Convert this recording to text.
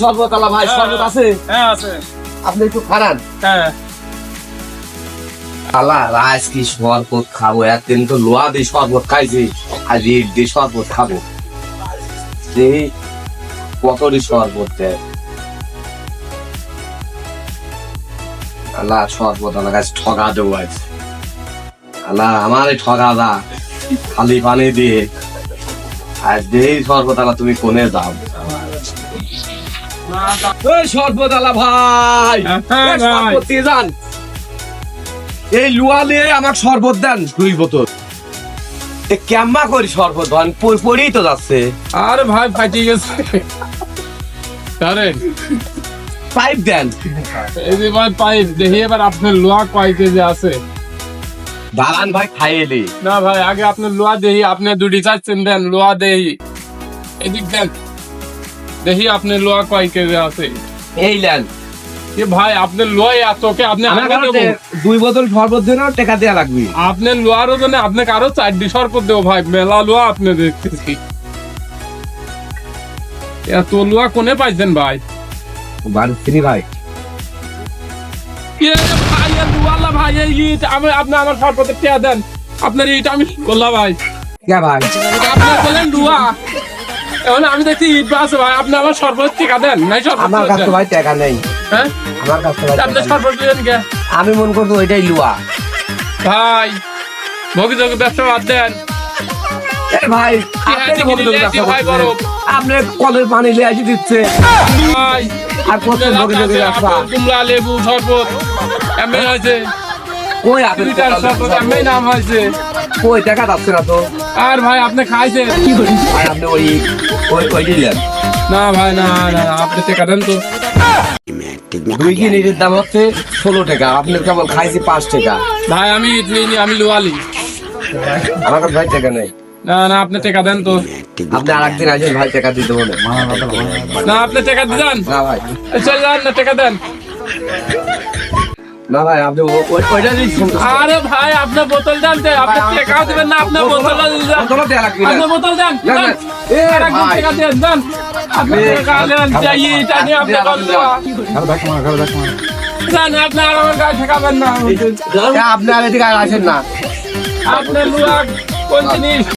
শরবত আলা ভাই, শরবত আছে? হ্যাঁ আছে। আপনি একটু খারান। হ্যাঁ আলা রাইস কি শরবত খাবো, একদিন তো লোয়া দিয়ে শরবত খাইছি, আজ ইট দিয়ে শরবত খাবো। এই কতটি শরবত দেয় আল্লাহ, শরবত আলা গাছ ঠগা দেবো আজ। আল্লাহ আমারে ঠগা দা খালি পানি দিয়ে। আজ দেই শরবত আলা, তুমি কোনে যাও? এই শরবত আলা ভাই, হ্যাঁ, এই শরবত দিয়ে যান। এই লুয়া নিয়ে আমার শরবত দেন 2 বোতল। কেমা করি শরবত ধন পড়েই তো যাচ্ছে। আরে ভাই ফাটি গেছে। আরে পাইপ দেন। এই যে ভাই পাইপ দেখি এবার আপনার লোহা কয় কেজি আছে? দালান ভাই খাইয়েলি না ভাই আগে আপনার লোহা দেহি, আপনি দুটি চাচ্ছেন দেন লোহা দেহি, এদিক দেন দেখি আপনার লোহা কয় কেজি আছে। এই লেন। এ ভাই আপনার লোহা এতকে আপনি আমার আগে দেবো। 2 বোতল শরবত দেন, টাকা দেয়া লাগবে। আপনার লোহারও জন্য আপনাকে আরো 4টি শরবত দেবো ভাই, মেলা লোহা আপনি দেখতেছি। এত লোহা কোনে পাইছেন ভাই? বাড়ি চিনি ভাই। এ ভাই এ লোহালা ভাই, এই ইট আপনি আমার শরবতের টিয়া দেন। আপনার ইট আমি বললাম ভাই, কে ভাই? আপনি বলেন লোহা, এখন আমি দেখছি ইট আছে ভাই, আপনি আমার শরবত টিকা দেন নাই শরবত আমার কাছে দেন। ভাই টাকা নেই। হ্যাঁ আমার কাছে ভাই আপনি টাকা নেই। শরবত দিলেন কে? আমি মন করতো ওইটাই লুয়া। ভাই ভোগী যোগে ব্যবসা বাদ দেন। এ ভাই, আপনি বলতে ভাই গরম আপনি কলের পানি লিয়ে আসি দিচ্ছে। ভাই, আর কত ভোগে ভোগে ব্যবসা। কুমড়া লেবু শরবত এমনি হয়েছে, কই আপনি লিটার শরবত এমনি নাম হয়েছে। কই টাকা যাচ্ছে না তো। আর ভাই আপনি খাইছেন? ভাই আপনি ওই দিলেন। না ভাই না না আপনি টাকা দেন তো। 2 কিনির দাম হচ্ছে 16 টাকা, আপনি কেবল খাইছি 5 টাকা। ভাই আমি ইডলি নি, আমি লোয়ালি। আমার কাছে ভাই টাকা নেই। না না আপনি টাকা দেন তো। আপনি আরেকদিন আসেন ভাই, টাকা দিতে বলে। না আপনি টাকা দেন, না ভাই, চল যান না টাকা দেন। না ভাই আপনি ওইটা দিন। আরে ভাই আপনি বোতল দেন তো, আপনি টাকা দিবেন না, আপনি বোতল দেন। বোতল দেয়া লাগবে না। আপনি বোতল দেন না, দেন। না। এ আর একজন ভাই। টাকা দেন দেন। আপনি টাকা দেন, যাই এটা নিয়ে আপনি কল দেওয়া। জান আপনি আর আমার গায়ে ঠেকাবেন না। আপনি আর এদিকে আর আসেন না। আপনার লোক কোন জিনিস